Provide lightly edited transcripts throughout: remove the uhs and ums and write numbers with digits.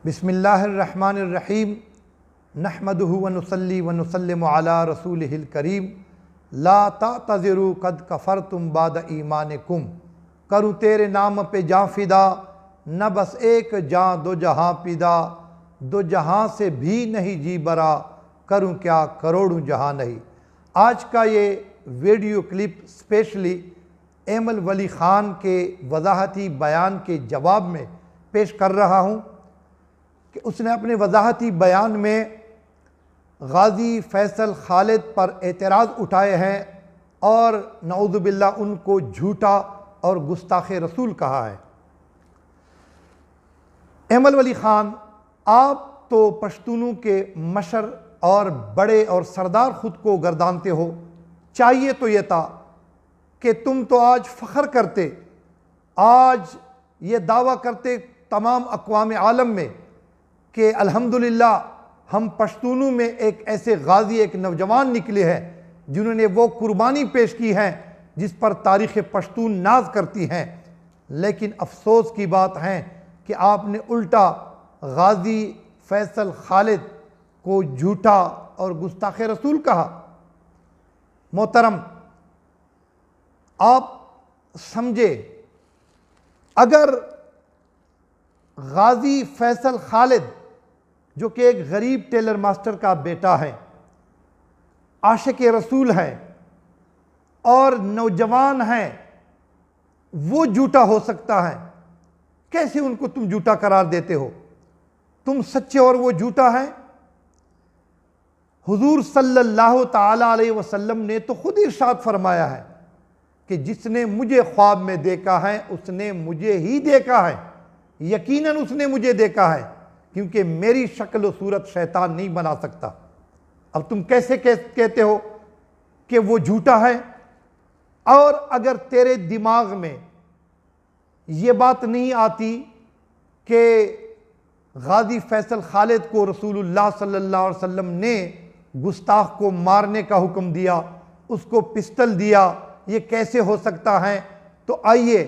بسم اللہ الرحمن الرحیم نحمدہ ونصلی ونسلم علی رسولہ الکریم لا تعتذروا قد کفرتم بعد ایمانکم کروں تیرے نام پہ جاں فدا نہ بس ایک جاں دو جہاں پیدا دو جہاں سے بھی نہیں جی برا کروں کیا کروڑوں جہاں نہیں۔ آج کا یہ ویڈیو کلپ اسپیشلی ایمل ولی خان کے وضاحتی بیان کے جواب میں پیش کر رہا ہوں کہ اس نے اپنے وضاحتی بیان میں غازی فیصل خالد پر اعتراض اٹھائے ہیں اور نعوذ باللہ ان کو جھوٹا اور گستاخ رسول کہا ہے۔ ایمل ولی خان، آپ تو پشتونوں کے مشر اور بڑے اور سردار خود کو گردانتے ہو، چاہیے تو یہ تھا کہ تم تو آج فخر کرتے، آج یہ دعویٰ کرتے تمام اقوام عالم میں کہ الحمدللہ ہم پشتونوں میں ایک ایسے غازی، ایک نوجوان نکلے ہیں جنہوں نے وہ قربانی پیش کی ہے جس پر تاریخ پشتون ناز کرتی ہیں۔ لیکن افسوس کی بات ہے کہ آپ نے الٹا غازی فیصل خالد کو جھوٹا اور گستاخ رسول کہا۔ محترم، آپ سمجھے، اگر غازی فیصل خالد جو کہ ایک غریب ٹیلر ماسٹر کا بیٹا ہے، عاشق رسول ہے اور نوجوان ہے، وہ جھوٹا ہو سکتا ہے، کیسے ان کو تم جھوٹا قرار دیتے ہو؟ تم سچے اور وہ جھوٹا ہے؟ حضور صلی اللہ تعالی علیہ وسلم نے تو خود ارشاد فرمایا ہے کہ جس نے مجھے خواب میں دیکھا ہے اس نے مجھے ہی دیکھا ہے، یقیناً اس نے مجھے دیکھا ہے، کیونکہ میری شکل و صورت شیطان نہیں بنا سکتا۔ اب تم کیسے کہتے ہو کہ وہ جھوٹا ہے؟ اور اگر تیرے دماغ میں یہ بات نہیں آتی کہ غازی فیصل خالد کو رسول اللہ صلی اللہ علیہ وسلم نے گستاخ کو مارنے کا حکم دیا، اس کو پسٹل دیا، یہ کیسے ہو سکتا ہے؟ تو آئیے،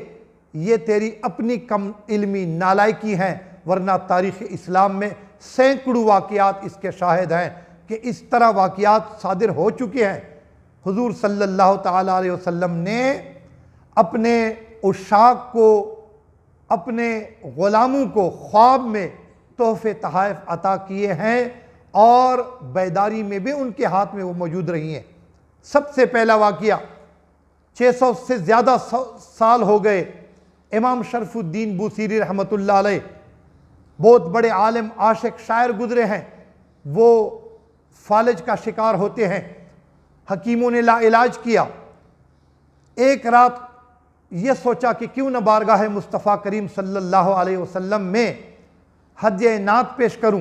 یہ تیری اپنی کم علمی نالائکی ہے، ورنہ تاریخ اسلام میں سینکڑوں واقعات اس کے شاہد ہیں کہ اس طرح واقعات صادر ہو چکے ہیں۔ حضور صلی اللہ تعالی علیہ وسلم نے اپنے عشاق کو، اپنے غلاموں کو خواب میں تحفے تحائف عطا کیے ہیں اور بیداری میں بھی ان کے ہاتھ میں وہ موجود رہی ہیں۔ سب سے پہلا واقعہ، 600 سے زیادہ سال ہو گئے، امام شرف الدین بوصیری رحمۃ اللہ علیہ، بہت بڑے عالم، عاشق، شاعر گزرے ہیں، وہ فالج کا شکار ہوتے ہیں، حکیموں نے لا علاج کیا۔ ایک رات یہ سوچا کہ کیوں نہ بارگاہ مصطفیٰ کریم صلی اللہ علیہ وسلم میں ہدیہ نعت پیش کروں۔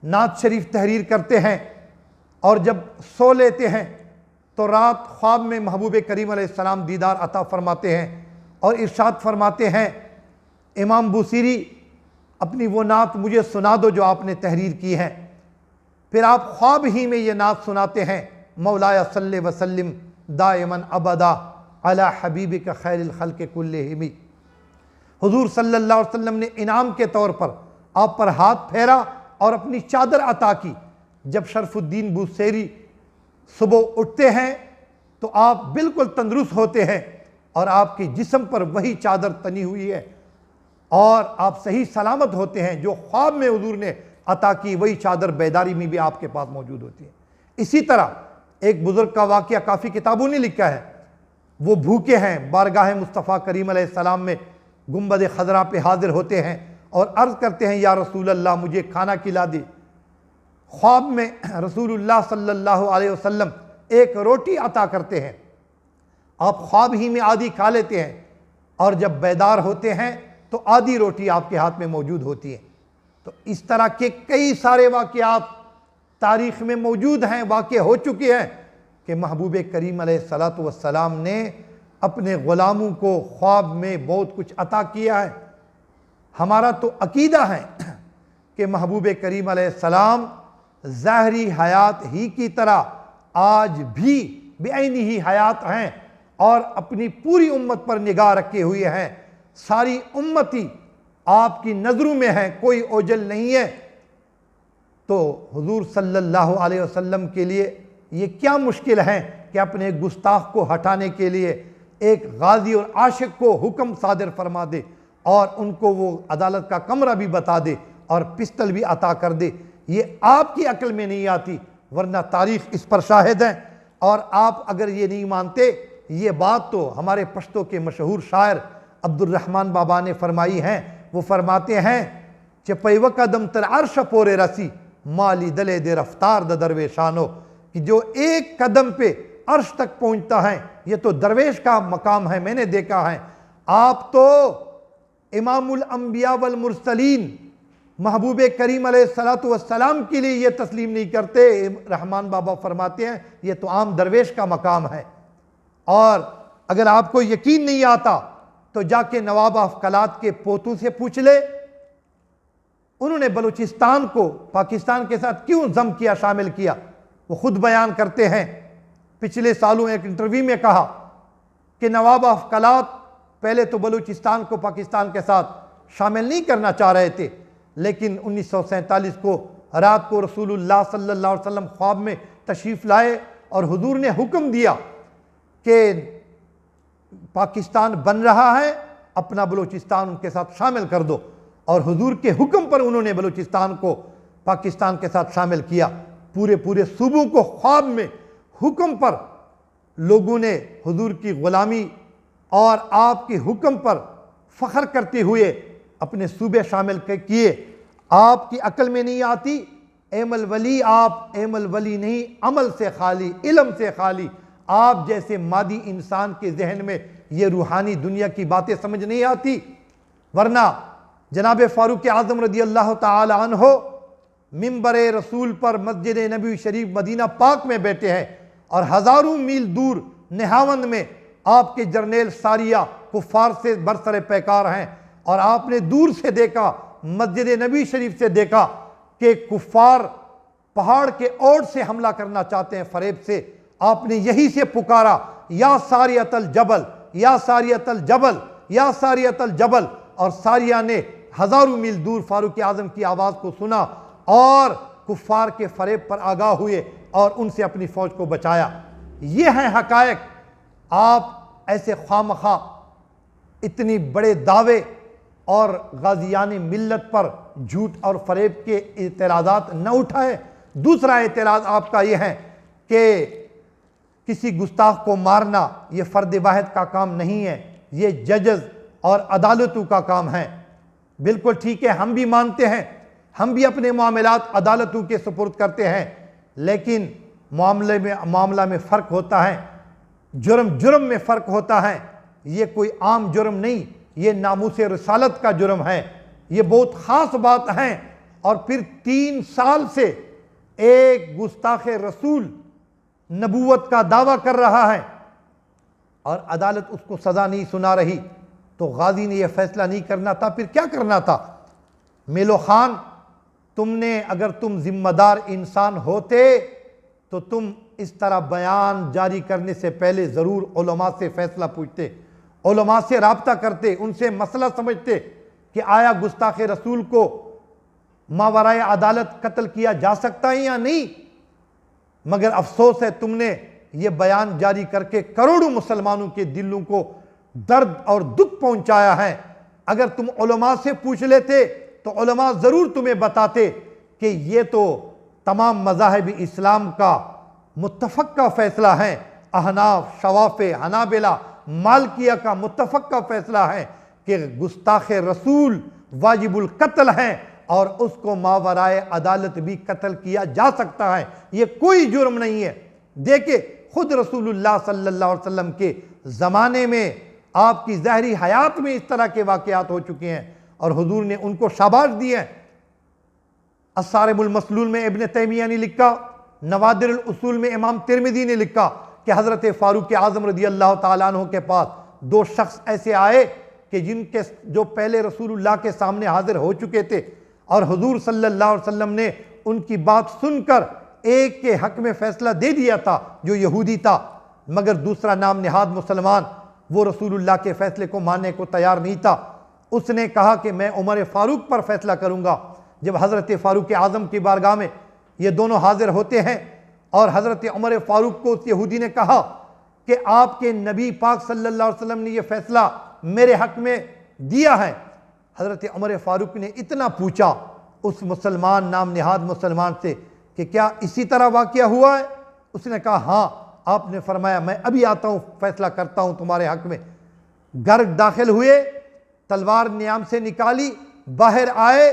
نعت شریف تحریر کرتے ہیں اور جب سو لیتے ہیں تو رات خواب میں محبوب کریم علیہ السلام دیدار عطا فرماتے ہیں اور ارشاد فرماتے ہیں، امام بوصیری اپنی وہ نعت مجھے سنا دو جو آپ نے تحریر کی ہے۔ پھر آپ خواب ہی میں یہ نعت سناتے ہیں، مولایا صلی وسلم دائما ابدا علی حبیبک خیر الخلق کلہم۔ حضور صلی اللہ علیہ وسلم نے انعام کے طور پر آپ پر ہاتھ پھیرا اور اپنی چادر عطا کی۔ جب شرف الدین بوصیری صبح اٹھتے ہیں تو آپ بالکل تندرست ہوتے ہیں اور آپ کے جسم پر وہی چادر تنی ہوئی ہے اور آپ صحیح سلامت ہوتے ہیں۔ جو خواب میں حضور نے عطا کی وہی چادر بیداری میں بھی آپ کے پاس موجود ہوتی ہے۔ اسی طرح ایک بزرگ کا واقعہ کافی کتابوں نے لکھا ہے، وہ بھوکے ہیں، بارگاہ مصطفیٰ کریم علیہ السلام میں گنبد خضرا پہ حاضر ہوتے ہیں اور عرض کرتے ہیں، یا رسول اللہ مجھے کھانا کھلا دی۔ خواب میں رسول اللہ صلی اللہ علیہ وسلم ایک روٹی عطا کرتے ہیں، آپ خواب ہی میں آدھی کھا لیتے ہیں اور جب بیدار ہوتے ہیں تو آدھی روٹی آپ کے ہاتھ میں موجود ہوتی ہے۔ تو اس طرح کے کئی سارے واقعات تاریخ میں موجود ہیں، واقع ہو چکے ہیں کہ محبوب کریم علیہ السلام نے اپنے غلاموں کو خواب میں بہت کچھ عطا کیا ہے۔ ہمارا تو عقیدہ ہے کہ محبوب کریم علیہ السلام ظاہری حیات ہی کی طرح آج بھی بعینی ہی حیات ہیں اور اپنی پوری امت پر نگاہ رکھے ہوئے ہیں۔ ساری امتی آپ کی نظروں میں ہیں، کوئی اوجل نہیں ہے، تو حضور صلی اللہ علیہ وسلم کے لیے یہ کیا مشکل ہے کہ اپنے گستاخ کو ہٹانے کے لیے ایک غازی اور عاشق کو حکم صادر فرما دے اور ان کو وہ عدالت کا کمرہ بھی بتا دے اور پسٹل بھی عطا کر دے۔ یہ آپ کی عقل میں نہیں آتی، ورنہ تاریخ اس پر شاہد ہے۔ اور آپ اگر یہ نہیں مانتے، یہ بات تو ہمارے پشتو کے مشہور شاعر عبد الرحمن بابا نے فرمائی ہیں۔ وہ فرماتے ہیں چپیو قدم تر عرش پورے رسی مالی دلے دے رفتار دا درویشانو، کہ جو ایک قدم پہ عرش تک پہنچتا ہے یہ تو درویش کا مقام ہے، میں نے دیکھا ہے۔ آپ تو امام الانبیاء والمرسلین محبوب کریم علیہ السلام کے لیے یہ تسلیم نہیں کرتے۔ رحمان بابا فرماتے ہیں یہ تو عام درویش کا مقام ہے۔ اور اگر آپ کو یقین نہیں آتا تو جا کے نواب آف کلات کے پوتوں سے پوچھ لے، انہوں نے بلوچستان کو پاکستان کے ساتھ کیوں ضم کیا، شامل کیا۔ وہ خود بیان کرتے ہیں، پچھلے سالوں ایک انٹرویو میں کہا کہ نواب آف کلات پہلے تو بلوچستان کو پاکستان کے ساتھ شامل نہیں کرنا چاہ رہے تھے، لیکن 1947 کو رات کو رسول اللہ صلی اللہ علیہ وسلم خواب میں تشریف لائے اور حضور نے حکم دیا کہ پاکستان بن رہا ہے، اپنا بلوچستان ان کے ساتھ شامل کر دو، اور حضور کے حکم پر انہوں نے بلوچستان کو پاکستان کے ساتھ شامل کیا۔ پورے صوبوں کو خواب میں حکم پر لوگوں نے حضور کی غلامی اور آپ کے حکم پر فخر کرتے ہوئے اپنے صوبے شامل کیے۔ آپ کی عقل میں نہیں آتی، ایم الولی آپ ایم الولی نہیں، عمل سے خالی، علم سے خالی۔ آپ جیسے مادی انسان کے ذہن میں یہ روحانی دنیا کی باتیں سمجھ نہیں آتی، ورنہ جناب فاروق اعظم رضی اللہ تعالی عنہ منبر رسول پر مسجد نبوی شریف مدینہ پاک میں بیٹھے ہیں، اور ہزاروں میل دور نہاوند میں آپ کے جرنیل ساریہ کفار سے برسر پیکار ہیں، اور آپ نے دور سے دیکھا، مسجد نبوی شریف سے دیکھا کہ کفار پہاڑ کے اوٹ سے حملہ کرنا چاہتے ہیں فریب سے۔ آپ نے یہی سے پکارا یا ساریۃ الجبل یا ساریۃ الجبل یا ساریۃ الجبل، اور ساریہ نے ہزاروں میل دور فاروق اعظم کی آواز کو سنا اور کفار کے فریب پر آگاہ ہوئے اور ان سے اپنی فوج کو بچایا۔ یہ ہیں حقائق۔ آپ ایسے خوامخواہ اتنی بڑے دعوے اور غازیان ملت پر جھوٹ اور فریب کے اعتراضات نہ اٹھائیں۔ دوسرا اعتراض آپ کا یہ ہے کہ کسی گستاخ کو مارنا یہ فرد واحد کا کام نہیں ہے، یہ ججز اور عدالتوں کا کام ہے۔ بالکل ٹھیک ہے، ہم بھی مانتے ہیں، ہم بھی اپنے معاملات عدالتوں کے سپرد کرتے ہیں، لیکن معاملہ میں فرق ہوتا ہے، جرم میں فرق ہوتا ہے۔ یہ کوئی عام جرم نہیں، یہ ناموس رسالت کا جرم ہے، یہ بہت خاص بات ہے۔ اور پھر 3 سال سے ایک گستاخ رسول نبوت کا دعویٰ کر رہا ہے اور عدالت اس کو سزا نہیں سنا رہی، تو غازی نے یہ فیصلہ نہیں کرنا تھا، پھر کیا کرنا تھا؟ میلو خان، اگر تم ذمہ دار انسان ہوتے تو تم اس طرح بیان جاری کرنے سے پہلے ضرور علماء سے فیصلہ پوچھتے، علماء سے رابطہ کرتے، ان سے مسئلہ سمجھتے کہ آیا گستاخ رسول کو ماورائے عدالت قتل کیا جا سکتا ہے یا نہیں۔ مگر افسوس ہے تم نے یہ بیان جاری کر کے کروڑوں مسلمانوں کے دلوں کو درد اور دکھ پہنچایا ہے۔ اگر تم علماء سے پوچھ لیتے تو علماء ضرور تمہیں بتاتے کہ یہ تو تمام مذاہب اسلام کا متفق کا فیصلہ ہے، احناف، شوافع، حنابلہ، مالکیہ کا متفق کا فیصلہ ہے کہ گستاخ رسول واجب القتل ہیں اور اس کو ماورائے عدالت بھی قتل کیا جا سکتا ہے، یہ کوئی جرم نہیں ہے۔ دیکھیں خود رسول اللہ صلی اللہ علیہ وسلم کے زمانے میں آپ کی ظاہری حیات میں اس طرح کے واقعات ہو چکے ہیں اور حضور نے ان کو شاباش دی ہے۔ الصارم المسلول میں ابن تیمیہ نے لکھا، نوادر الاصول میں امام ترمذی نے لکھا کہ حضرت فاروق اعظم رضی اللہ تعالیٰ عنہ کے پاس 2 شخص ایسے آئے کہ جو پہلے رسول اللہ کے سامنے حاضر ہو چکے تھے، اور حضور صلی اللہ علیہ وسلم نے ان کی بات سن کر ایک کے حق میں فیصلہ دے دیا تھا جو یہودی تھا، مگر دوسرا نام نہاد مسلمان وہ رسول اللہ کے فیصلے کو ماننے کو تیار نہیں تھا۔ اس نے کہا کہ میں عمر فاروق پر فیصلہ کروں گا۔ جب حضرت فاروق اعظم کی بارگاہ میں یہ دونوں حاضر ہوتے ہیں اور حضرت عمر فاروق کو اس یہودی نے کہا کہ آپ کے نبی پاک صلی اللہ علیہ وسلم نے یہ فیصلہ میرے حق میں دیا ہے، حضرت عمر فاروق نے اتنا پوچھا اس مسلمان نام نہاد مسلمان سے کہ کیا اسی طرح واقعہ ہوا ہے؟ اس نے کہا ہاں۔ آپ نے فرمایا میں ابھی آتا ہوں، فیصلہ کرتا ہوں تمہارے حق میں۔ گھر داخل ہوئے، تلوار نیام سے نکالی، باہر آئے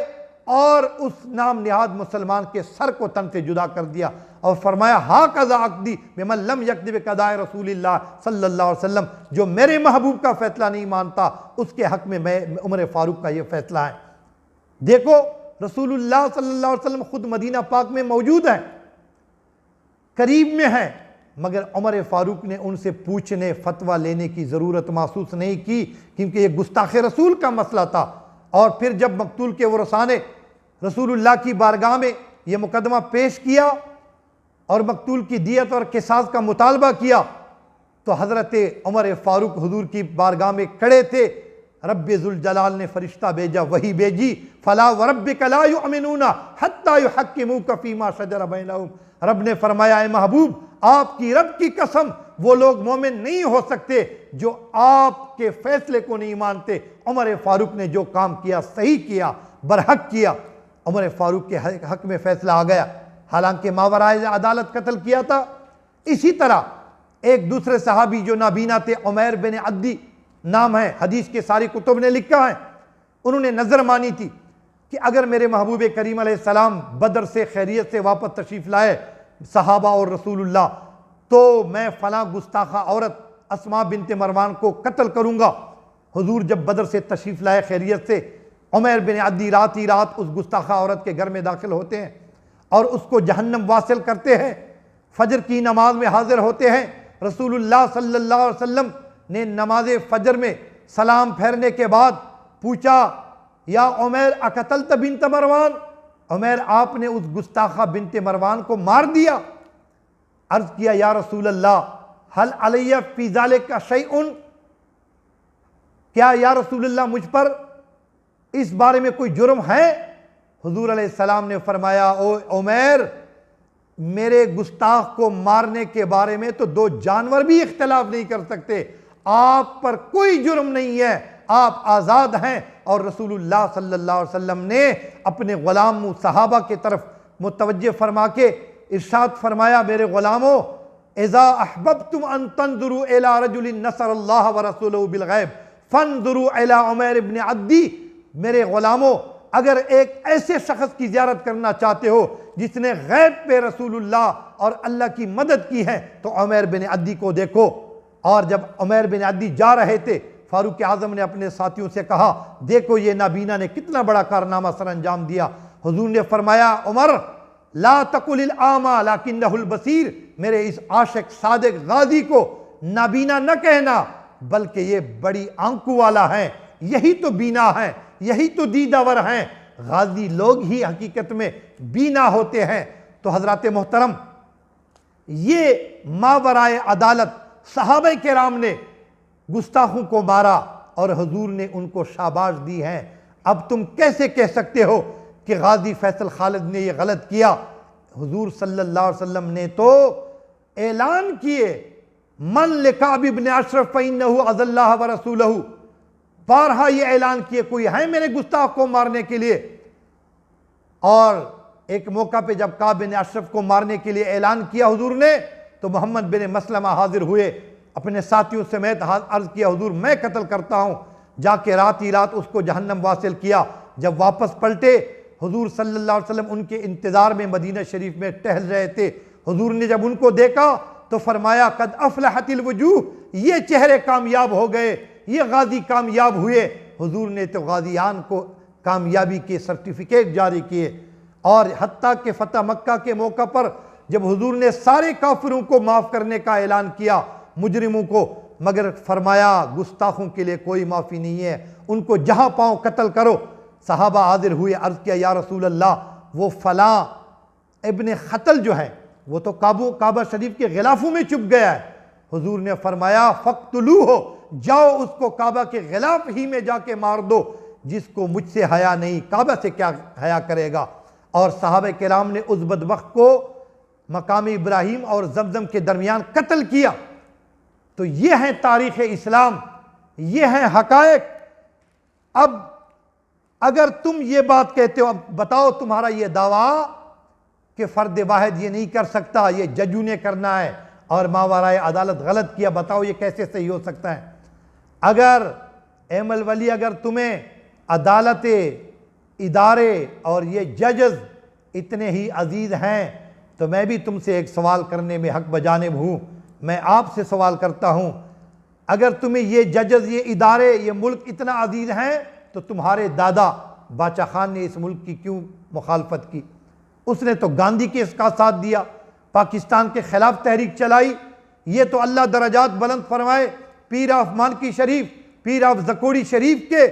اور اس نام نہاد مسلمان کے سر کو تن سے جدا کر دیا اور فرمایا ہاکذا عقدی بمن لم یقض بقضاء رسول اللہ صلی اللہ علیہ وسلم، جو میرے محبوب کا فیصلہ نہیں مانتا اس کے حق میں عمر فاروق کا یہ فیصلہ ہے۔ دیکھو رسول اللہ صلی اللہ علیہ وسلم خود مدینہ پاک میں موجود ہیں، قریب میں ہیں، مگر عمر فاروق نے ان سے پوچھنے فتویٰ لینے کی ضرورت محسوس نہیں کی، کیونکہ یہ گستاخ رسول کا مسئلہ تھا۔ اور پھر جب مقتول کے ورثاء نے رسول اللہ کی بارگاہ میں یہ مقدمہ پیش کیا اور مقتول کی دیت اور قصاص کا مطالبہ کیا تو حضرت عمر فاروق حضور کی بارگاہ میں کھڑے تھے۔ رب ذوالجلال نے فرشتہ بھیجا، وہی بھیجی، فلا وربک لا یؤمنون حتی یحکموک فیما شجر بینہم۔ رب نے فرمایا اے محبوب آپ کی رب کی قسم وہ لوگ مومن نہیں ہو سکتے جو آپ کے فیصلے کو نہیں مانتے۔ عمر فاروق نے جو کام کیا صحیح کیا، برحق کیا۔ عمر فاروق کے حق میں فیصلہ آ گیا، حالانکہ ماورائے عدالت قتل کیا تھا۔ اسی طرح ایک دوسرے صحابی جو نابینا تھے، عمیر بن عدی نام ہے، حدیث کے ساری کتب نے لکھا ہے، انہوں نے نظر مانی تھی کہ اگر میرے محبوب کریم علیہ السلام بدر سے خیریت سے واپس تشریف لائے صحابہ اور رسول اللہ تو میں فلاں گستاخہ عورت اسماء بنت مروان کو قتل کروں گا۔ حضور جب بدر سے تشریف لائے خیریت سے، عمیر بن عدی رات ہی رات اس گستاخہ عورت کے گھر میں داخل ہوتے ہیں اور اس کو جہنم واصل کرتے ہیں۔ فجر کی نماز میں حاضر ہوتے ہیں، رسول اللہ صلی اللہ علیہ وسلم نے نماز فجر میں سلام پھیرنے کے بعد پوچھا یا عمیر اقتلت بنت مروان، عمیر آپ نے اس گستاخہ بنت مروان کو مار دیا؟ عرض کیا یا رسول اللہ حل علیہ فی ذالک شیء، کیا یا رسول اللہ مجھ پر اس بارے میں کوئی جرم ہے؟ حضور علیہ السلام نے فرمایا او عمیر میرے گستاخ کو مارنے کے بارے میں تو دو جانور بھی اختلاف نہیں کر سکتے، آپ پر کوئی جرم نہیں ہے، آپ آزاد ہیں۔ اور رسول اللہ صلی اللہ علیہ وسلم نے اپنے غلام صحابہ کی طرف متوجہ فرما کے ارشاد فرمایا میرے غلاموں اذا احببتم ان تنظروا الى رجل نصر اللہ ورسولہ بالغیب فانظروا الى عمیر بن عدی، میرے غلاموں اگر ایک ایسے شخص کی زیارت کرنا چاہتے ہو جس نے غیب پہ رسول اللہ اور اللہ کی مدد کی ہے تو عمیر بن عدی کو دیکھو۔ اور جب عمیر بن عدی جا رہے تھے فاروق اعظم نے اپنے ساتھیوں سے کہا دیکھو یہ نابینا نے کتنا بڑا کارنامہ سر انجام دیا۔ حضور نے فرمایا عمر لا تقل الاعمى لکنہ البصیر، میرے اس عاشق صادق غازی کو نابینا نہ کہنا بلکہ یہ بڑی آنکھوں والا ہے، یہی تو بینا ہے، یہی تو دیدہ ور ہیں، غازی لوگ ہی حقیقت میں بینا ہوتے ہیں۔ تو حضرات محترم یہ ماورائے عدالت صحابہ کرام نے گستاخوں کو مارا اور حضور نے ان کو شاباش دی ہے۔ اب تم کیسے کہہ سکتے ہو کہ غازی فیصل خالد نے یہ غلط کیا؟ حضور صلی اللہ علیہ وسلم نے تو اعلان کیے من لکعب بن اشرف فإنہ عز اللہ ورسولہ، بارہا یہ اعلان کیے کوئی ہے میرے گستاخ کو مارنے کے لیے؟ اور ایک موقع پہ جب کعب بن اشرف کو مارنے کے لیے اعلان کیا حضور نے تو محمد بن مسلمہ حاضر ہوئے، اپنے ساتھیوں سمیت عرض کیا حضور میں قتل کرتا ہوں، جا کے رات ہی رات اس کو جہنم واصل کیا۔ جب واپس پلٹے حضور صلی اللہ علیہ وسلم ان کے انتظار میں مدینہ شریف میں ٹہل رہے تھے، حضور نے جب ان کو دیکھا تو فرمایا قد افلحت الوجوہ، یہ چہرے کامیاب ہو گئے، یہ غازی کامیاب ہوئے۔ حضور نے تو غازیان کو کامیابی کے سرٹیفکیٹ جاری کیے، اور حتیٰ کہ فتح مکہ کے موقع پر جب حضور نے سارے کافروں کو معاف کرنے کا اعلان کیا، مجرموں کو، مگر فرمایا گستاخوں کے لیے کوئی معافی نہیں ہے، ان کو جہاں پاؤں قتل کرو۔ صحابہ حاضر ہوئے، عرض کیا یا رسول اللہ وہ فلاں ابن خطل جو ہے وہ تو کعبہ شریف کے غلافوں میں چھپ گیا ہے۔ حضور نے فرمایا فقتلوہ، جاؤ اس کو کعبہ کے غلاف ہی میں جا کے مار دو۔ جس کو مجھ سے حیا نہیں کعبہ سے کیا حیا کرے گا۔ اور صحابہ کرام نے اس بدبخت کو مقام ابراہیم اور زمزم کے درمیان قتل کیا۔ تو یہ ہے تاریخ اسلام، یہ ہیں حقائق۔ اب اگر تم یہ بات کہتے ہو، اب بتاؤ تمہارا یہ دعویٰ کہ فرد واحد یہ نہیں کر سکتا، یہ ججوں نے کرنا ہے اور ماورائے عدالت غلط کیا، بتاؤ یہ کیسے صحیح ہو سکتا ہے؟ اگر ایمل ولی، اگر تمہیں عدالت، ادارے اور یہ ججز اتنے ہی عزیز ہیں تو میں بھی تم سے ایک سوال کرنے میں حق بجانب ہوں۔ میں آپ سے سوال کرتا ہوں، اگر تمہیں یہ ججز، یہ ادارے، یہ ملک اتنا عزیز ہیں تو تمہارے دادا باچا خان نے اس ملک کی کیوں مخالفت کی؟ اس نے تو گاندھی کے اس کا ساتھ دیا، پاکستان کے خلاف تحریک چلائی۔ یہ تو اللہ درجات بلند فرمائے پیر آف مانکی شریف، پیر آف زکوڑی شریف کے،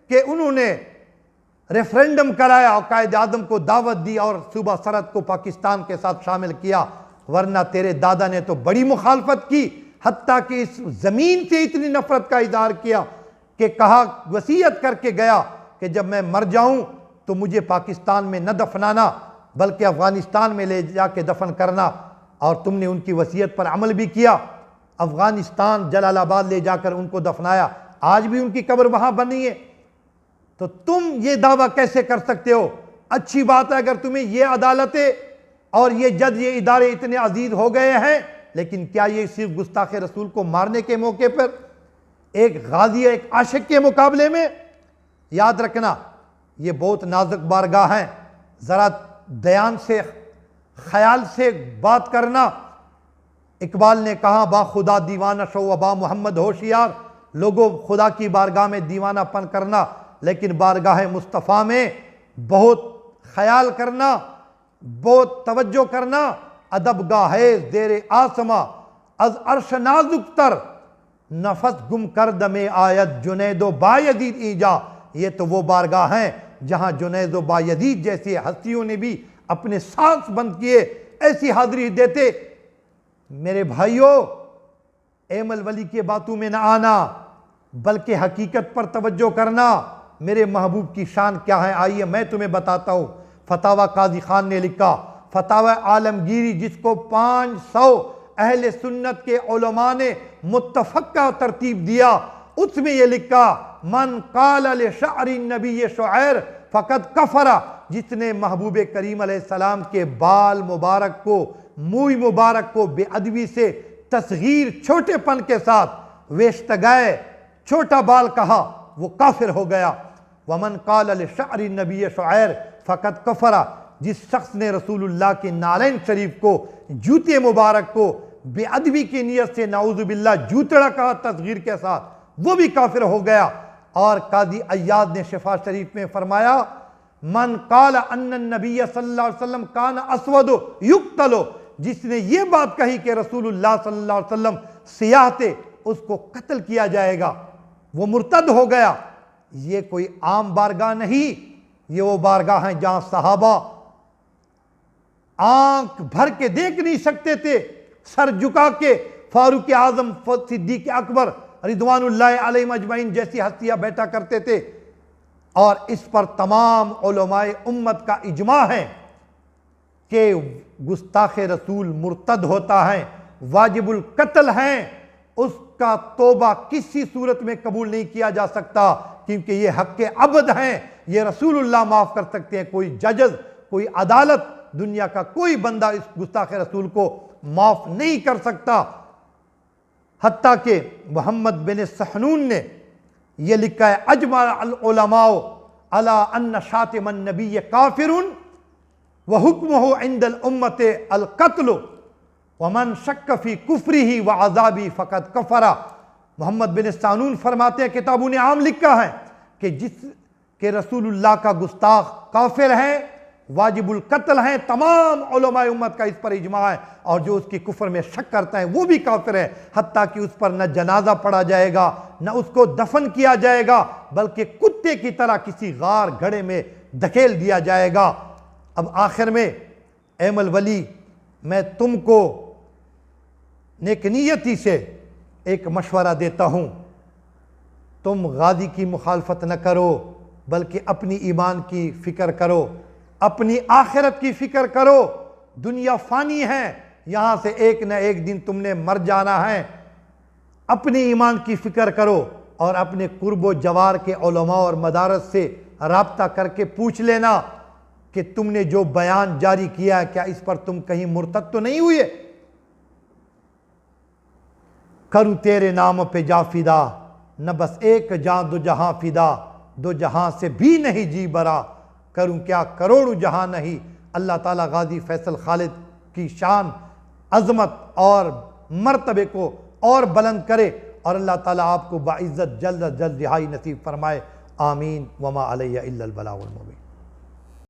کہ انہوں نے ریفرینڈم کرایا اور قائد اعظم کو دعوت دی اور صوبہ سرحد کو پاکستان کے ساتھ شامل کیا، ورنہ تیرے دادا نے تو بڑی مخالفت کی، حتیٰ کہ اس زمین سے اتنی نفرت کا اظہار کیا کہ کہا، وصیت کر کے گیا کہ جب میں مر جاؤں تو مجھے پاکستان میں نہ دفنانا بلکہ افغانستان میں لے جا کے دفن کرنا۔ اور تم نے ان کی وصیت پر عمل بھی کیا، افغانستان جلال آباد لے جا کر ان کو دفنایا، آج بھی ان کی قبر وہاں بنی ہے۔ تو تم یہ دعویٰ کیسے کر سکتے ہو؟ اچھی بات ہے اگر تمہیں یہ عدالتیں اور یہ جج، یہ ادارے اتنے عزیز ہو گئے ہیں، لیکن کیا یہ صرف گستاخ رسول کو مارنے کے موقع پر، ایک غازی، ایک عاشق کے مقابلے میں؟ یاد رکھنا یہ بہت نازک بارگاہ ہیں، ذرا دھیان سے، خیال سے بات کرنا۔ اقبال نے کہا، با خدا دیوانہ شو و با محمد ہوشیار، لوگوں خدا کی بارگاہ میں دیوانہ پن کرنا، لیکن بارگاہ مصطفیٰ میں بہت خیال کرنا، بہت توجہ کرنا۔ ادب گاہیز دیر آسما از عرش نازک تر، نفس گم کر میں آیت جنید و بایزید ایجا۔ یہ تو وہ بارگاہ ہیں جہاں جنید و بایزید جیسی ہستیوں نے بھی اپنے سانس بند کیے، ایسی حاضری دیتے۔ میرے بھائیوں، ایمل ولی کے باتوں میں نہ آنا بلکہ حقیقت پر توجہ کرنا۔ میرے محبوب کی شان کیا ہے، آئیے میں تمہیں بتاتا ہوں۔ فتاوی قاضی خان نے لکھا، فتاوی عالمگیری، جس کو 500 اہل سنت کے علماء نے متفقہ ترتیب دیا، اس میں یہ لکھا، من قال لشعر النبی شعیر فقد کفر، جس نے محبوب کریم علیہ السلام کے بال مبارک کو، موئی مبارک کو بے ادبی سے تصغیر، چھوٹے پن کے ساتھ ویشتگائے، چھوٹا بال کہا، وہ کافر ہو گیا۔ ومن قال لشعر النبی شعیر فقد کفر، جس شخص نے رسول اللہ کے نالین شریف کو، جوتے مبارک کو بے ادبی کی نیت سے نعوذ باللہ جوتڑا کہا تصغیر کے ساتھ، وہ بھی کافر ہو گیا۔ اور قاضی عیاض نے شفا شریف میں فرمایا، من قال ان النبی صلی اللہ علیہ وسلم کان اسود یقتل، جس نے یہ بات کہی کہ رسول اللہ صلی اللہ علیہ وسلم سیاہ تھے، اس کو قتل کیا جائے گا، وہ مرتد ہو گیا۔ یہ کوئی عام بارگاہ نہیں، یہ وہ بارگاہ ہیں جہاں صحابہ آنکھ بھر کے دیکھ نہیں سکتے تھے، سر جھکا کے فاروق اعظم، صدیق اکبر رضوان اللہ علیہم اجمعین جیسی ہستیاں بیٹھا کرتے تھے۔ اور اس پر تمام علماء امت کا اجماع ہے کہ گستاخ رسول مرتد ہوتا ہے، واجب القتل ہیں، اس کا توبہ کسی صورت میں قبول نہیں کیا جا سکتا، کیونکہ یہ حق عبد ہیں، یہ رسول اللہ معاف کر سکتے ہیں، کوئی ججز، کوئی عدالت، دنیا کا کوئی بندہ اس گستاخ رسول کو معاف نہیں کر سکتا۔ حتیٰ کہ محمد بن سحنون نے یہ لکھا ہے، اجمع العلماء علی ان شاتم النبی کافر وحکمہ عند الامت القتل ومن شک فی کفرہ وعذابہ فقد کفر۔ محمد بن سحنون فرماتے ہیں، کتابوں نے عام لکھا ہے کہ رسول اللہ کا گستاخ کافر ہے، واجب القتل ہیں، تمام علماء امت کا اس پر اجماع ہے، اور جو اس کی کفر میں شک کرتا ہے وہ بھی کافر ہے، حتیٰ کہ اس پر نہ جنازہ پڑھا جائے گا، نہ اس کو دفن کیا جائے گا، بلکہ کتے کی طرح کسی غار گھڑے میں دھکیل دیا جائے گا۔ اب آخر میں ایمل ولی، میں تم کو نیک نیتی سے ایک مشورہ دیتا ہوں، تم غازی کی مخالفت نہ کرو، بلکہ اپنی ایمان کی فکر کرو، اپنی آخرت کی فکر کرو۔ دنیا فانی ہے، یہاں سے ایک نہ ایک دن تم نے مر جانا ہے۔ اپنی ایمان کی فکر کرو اور اپنے قرب و جوار کے علماء اور مدارس سے رابطہ کر کے پوچھ لینا کہ تم نے جو بیان جاری کیا ہے کیا اس پر تم کہیں مرتد تو نہیں ہوئے؟ کروں تیرے نام پہ جا فدا، نہ بس ایک جان دو جہاں فدا، دو جہاں سے بھی نہیں جی برا، کروں کیا کروڑوں جہاں نہیں۔ اللہ تعالیٰ غازی فیصل خالد کی شان، عظمت اور مرتبے کو اور بلند کرے، اور اللہ تعالیٰ آپ کو باعزت جلد از جلد رہائی نصیب فرمائے۔ آمین۔ وما علیہ الا البلاغ المبین۔